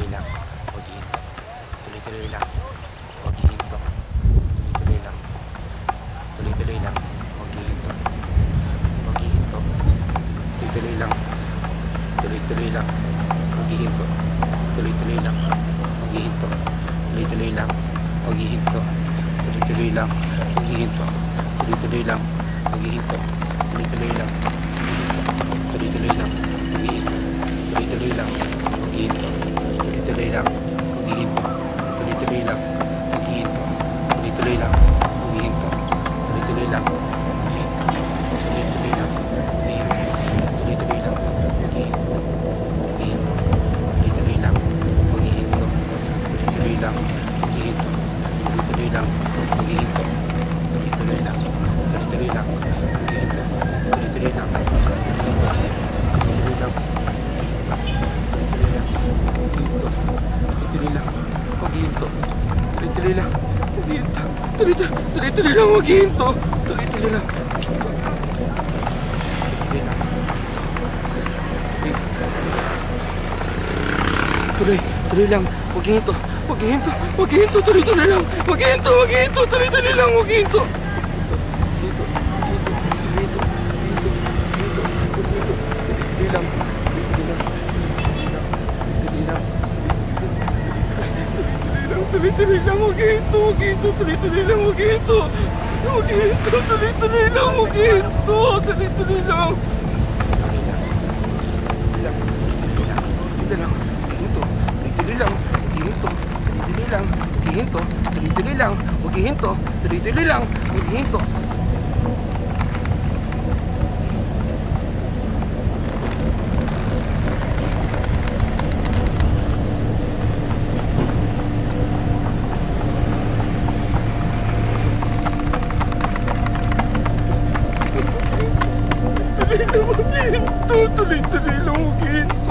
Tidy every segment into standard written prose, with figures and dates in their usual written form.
tuloy-tuloy lang. Huwag hihinto. Tuloy-tuloy lang. Huwag hihinto. Tuloy-tuloy lang. Tuloy-tuloy lang. Huwag hihinto. Huwag hihinto. Tuloy-tuloy lang. Tuloy-tuloy lang. Huwag hihinto. Tuloy-tuloy lang. Huwag hihinto. Tuloy-tuloy lang. Huwag hihinto. Tuloy-tuloy lang. Huwag hihinto. Tuloy-tuloy lang. Huwag hihinto. Tuloy-tuloy lang. Tuloy-tuloy lang. Huwag hihinto. Tuloy-tuloy lang. Huwag hihinto. Tuloy-tuloy lang. Huwag hihinto. Tuloy-tuloy lang. Huwag hihinto. Tuloy-tuloy lang. Huwag hihinto. Tuloy-tuloy lang. Huwag hihinto. Tuloy-tuloy lang. Huwag hihinto. Tuloy-tuloy lang. Huwag hihinto. Huwag hihinto. Tuloy-tuloy lang. Huwag hihinto. Tuloy-tuloy lang. Huwag hihinto. Tuloy-tuloy lang. Huwag hihinto. Tuloy-tuloy lang. Tuloy-tuloy lang. Huwag hihinto. Tuloy-tuloy lang. Tuloy-tuloy lang. Tuloy-tuloy lang. Huwag hihinto. Tuloy-tuloy lang. Huwag hihinto. Tuloy-tuloy lang. Huwag hihinto. Tuloy-tuloy lang. Tuloy lang. Huwag hihinto. Huwag hihinto. Huwag hihinto. Tuloy-tuloy lang. Huwag hihinto.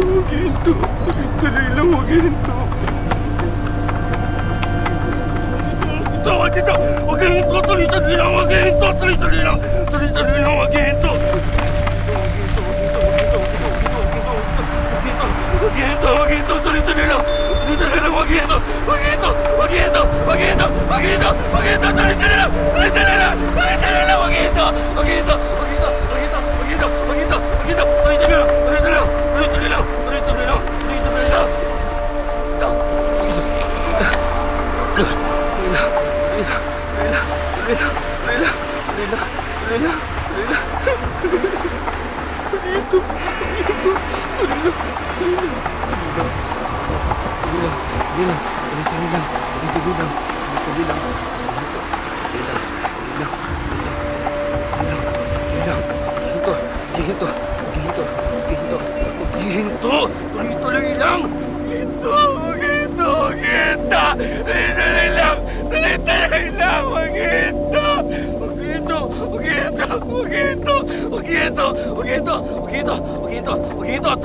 Huwag hihinto. Tuloy-tuloy lang. Huwag hihinto. Tuloy-tuloy lang, huwag hihinto, huwag hihinto, tuloy-tuloy lang, huwag hihinto. Huwag hihinto, tuloy-tuloy lang, huwag hihinto, tuloy-tuloy lang. Tuloy-tuloy lang, huwag hihinto, tuloy-tuloy lang, huwag hihinto. Tuloy-tuloy lang, huwag hihinto. Tuloy lang, huwag hihinto. Tuloy lang, huwag hihinto. Tawag dito! Huwag hihinto! Tuloy-tuloy lang, huwag hihinto! Tuloy-tuloy lang! Tuloy-tuloy lang, huwag hihinto! Huwag hihinto! Tuloy-tuloy lang! Tuloy-tuloy lang, huwag hihinto! Huwag hihinto! Huwag hihinto! Huwag hihinto! Huwag hihinto! Huwag hihinto!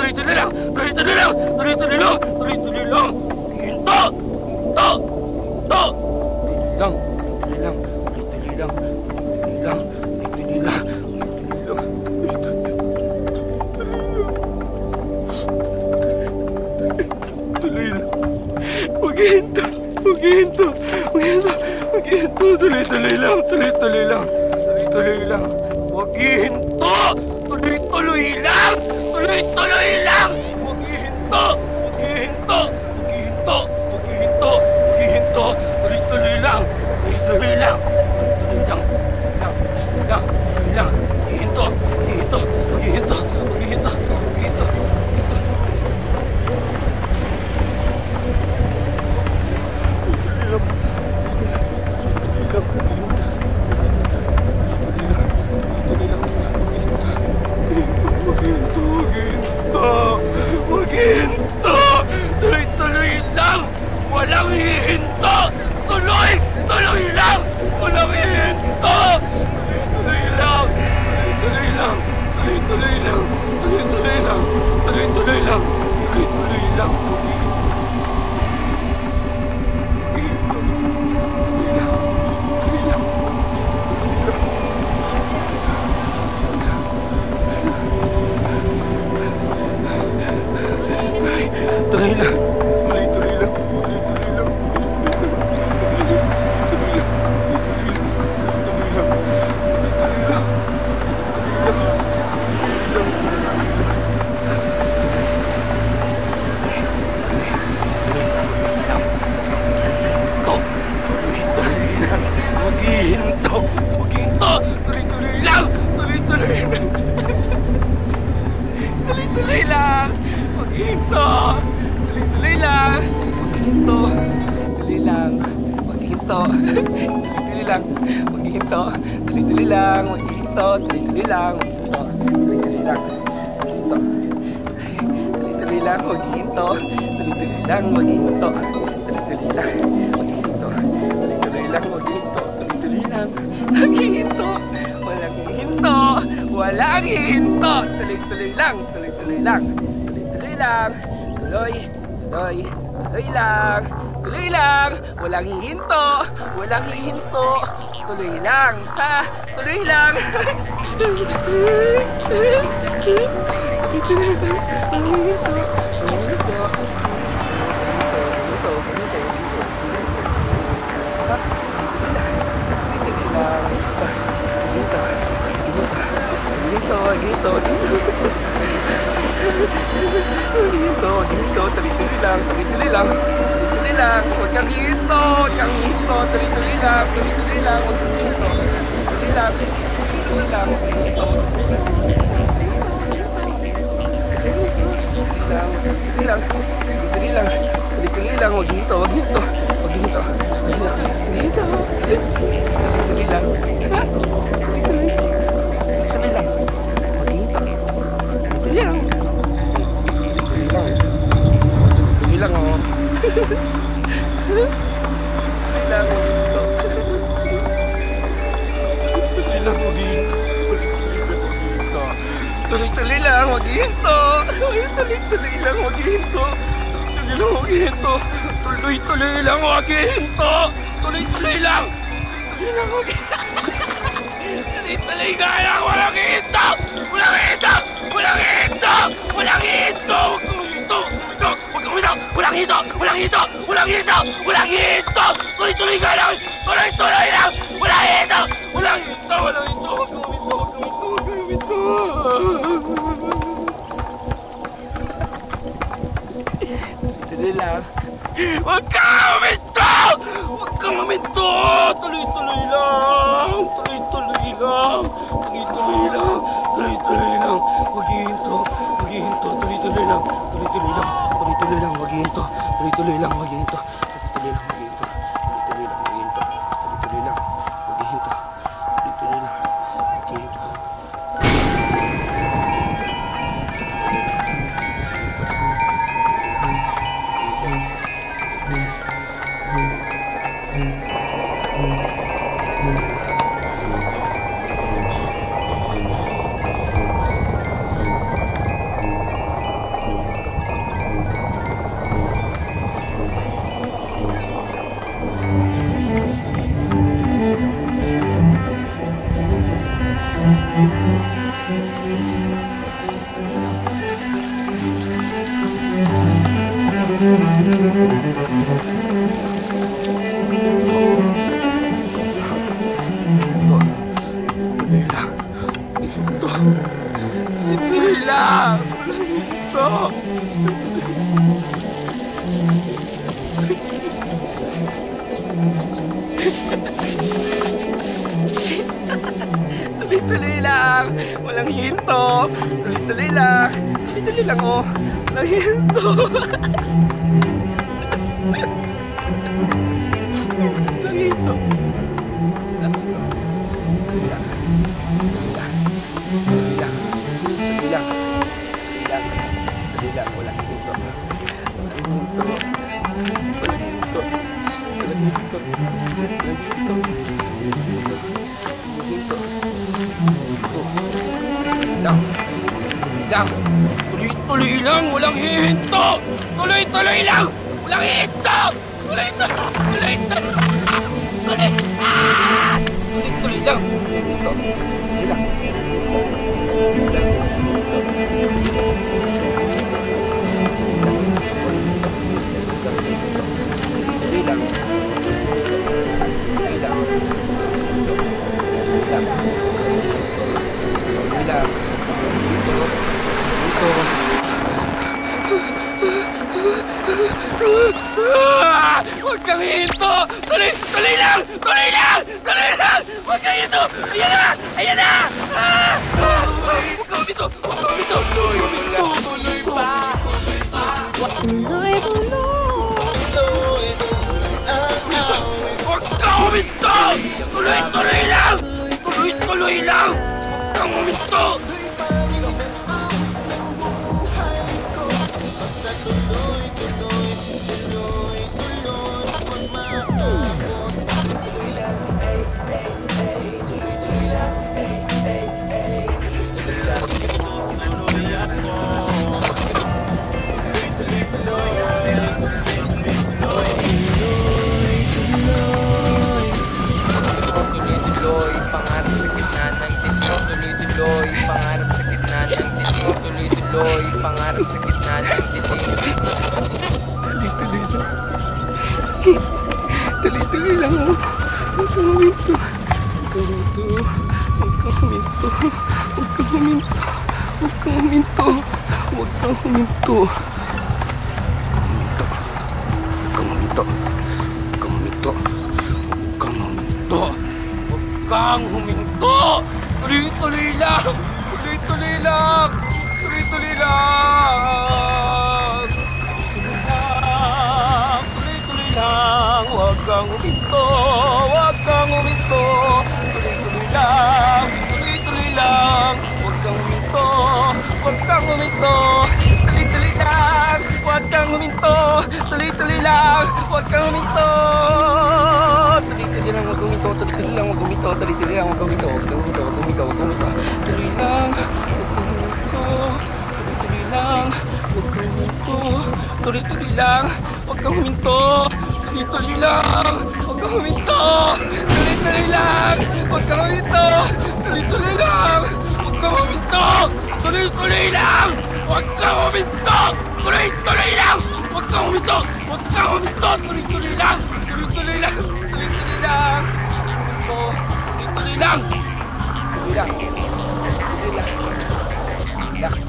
Tuloy-tuloy lang! Tuloy-tuloy lang! Tuloy-tuloy lang, huwag hihinto! Huwag hihinto! Huwag hihinto! Huwag hihinto! Huwag hihinto! Huwag hihinto! Huwag hihinto! Tuloy-tuloy lang! Tuloy-tuloy lang! Tuloy-tuloy lang! Tuloy-tuloy lang! Tuloy-tuloy lang! Tuloy-tuloy lang! Tuloy-tuloy lang. Maghihinto. Tuloy lang. Maghihinto. Tuloy lang. Maghihinto. Tuloy lang. Maghihinto. Tuloy lang. Maghihinto. Tuloy lang. Maghihinto. Tuloy lang. Maghihinto. Tuloy lang. Maghihinto. Tuloy lang. Maghihinto. Tuloy lang. Maghihinto. Tuloy lang. Maghihinto. Walang hihinto. Walang hihinto. Tuloy lang. Tuloy lang. Tuloy lang. Tuloy lang. Tuloy lang. Walang hihinto. Walang hihinto. Tuloy lang. Ha? Tuloy lang. Tuloy lang. Huwag kang hihinto. Huwag kang hihinto. Tuloy lang. Tuloy lang. Huwag kang hihinto. Tuloy lang. Tuloy lang. Huwag kang hihinto. Tuloy lang. Tuloy lang. Tuloy lang. Huwag hihinto. Huwag hihinto. Huwag hihinto. Hihinto. Tuloy lang. Tuloy lang. Huwag hihinto. Tuloy lang. Tuloy lang, oh. Tuloy lang, maghinto. Tuloy lang, maghinto. Tuloy lang, maghinto. Tuloy lang, maghinto. Tuloy lang, maghinto. Tuloy lang, maghinto. Tuloy lang. Tuloy lang, maghinto. Tuloy ka lang, walang hinto. Walang hinto. Walang hinto. Walang hinto. Walang hito! Walang hito! Walang hito! Walang hito! Tuloy ka lang! Tuloy lang! Walang hito! Walang hito! Walang hito! Huwag kang huminto! Tuloy lang! Huwag kang huminto! Huwag kang huminto! Tuloy lang! Tuloy lang! Huwag hihinto! Tuloy lang! Tuloy lang, maghihinto. Tuloy lang, maghihinto. Tuloy lang, maghihinto. Tuloy lang, maghihinto. Tuloy lang, maghihinto. Tuloy lang, maghihinto. Tuloy lang! Tuloy lang! Walang hinto! Tuloy lang! Tuloy lang, oh! Walang hinto! Walang hinto! Tuloy lang, walang hihinto. Tuloy lang, walang hihinto. Tuloy lang. Tuloy lang. Huwag kang hinto! Tuloy lang! Huwag kang hinto! Ayan na! Huwag kang hinto! Tuloy pa! Tuloy! Parang sa gitna ng dilim. Tuloy-tuloy lang. Tuloy-tuloy lang ako. Huwag kang huminto. Huwag kang huminto. Huwag kang huminto. Huwag kang huminto. Huwag kang huminto. Huwag kang huminto. Huwag kang huminto. Huwag kang huminto. Tuloy-tuloy lang. Tuloy-tuloy lang. Tuloy-tuloy lang. Tuloy-tuloy lang. Huwag kang huminto. Huwag kang huminto. Tuloy-tuloy lang. Tuloy-tuloy lang. Huwag kang huminto. Huwag kang huminto. Tuloy-tuloy lang. Huwag kang huminto. Tuloy-tuloy lang. Huwag kang huminto. Tuloy-tuloy lang. Huwag kang huminto. Tuloy-tuloy lang. Huwag kang huminto. Tuloy-tuloy lang. Huwag kang huminto. Huwag kang huminto. Huwag kang huminto. Huwag kang huminto. Tuloy lang. Tuloy lang. Huwag kang huminto. Tuloy-tuloy lang. Huwag kang huminto. Tuloy-tuloy lang. Huwag kang huminto. Tuloy-tuloy lang. Huwag kang huminto. Tuloy-tuloy lang. Huwag kang huminto. Tuloy-tuloy lang. Huwag kang huminto. Tuloy-tuloy lang. Huwag kang huminto. Huwag kang huminto. Tuloy-tuloy lang. Tuloy-tuloy lang. Tuloy-tuloy lang. Tuloy-tuloy lang. Tuloy lang. Tuloy lang.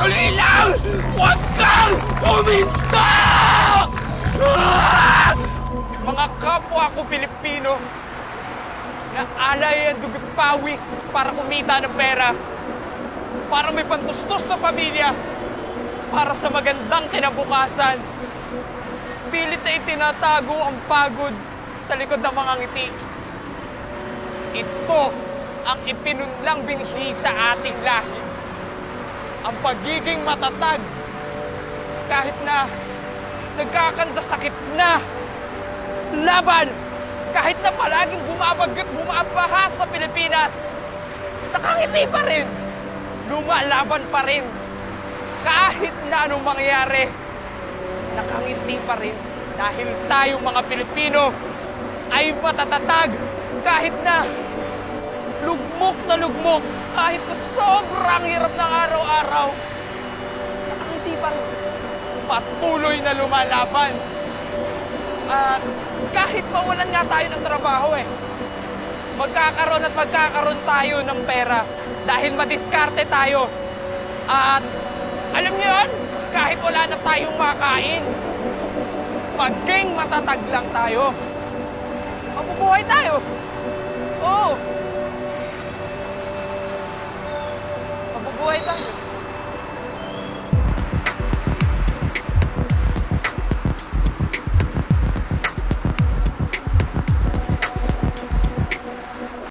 Tuloy lang! Huwag kang huminto! Mga kapwa ko Pilipino na alay ang dugot pawis para kumita ng pera, para may pantustos sa pamilya, para sa magandang kinabukasan. Pilit na itinatago ang pagod sa likod ng mga ngiti. Ito ang ipinunlang binhi sa ating lahi. Ang pagiging matatag kahit na nagkakandasakit na laban, kahit na palaging bumabaha sa Pilipinas, nakangiti pa rin, lumalaban pa rin. Kahit na anong mangyari, nakangiti pa rin dahil tayo mga Pilipino ay matatatag kahit na lugmok na lugmok. Kahit na sobrang hirap ng araw-araw, nakangiti pa rin. Patuloy na lumalaban. At kahit mawalan nga tayo ng trabaho magkakaroon at magkakaroon tayo ng pera dahil madiskarte tayo. At alam niyo yun, kahit wala na tayong makain, maging matatag lang tayo, mabubuhay tayo.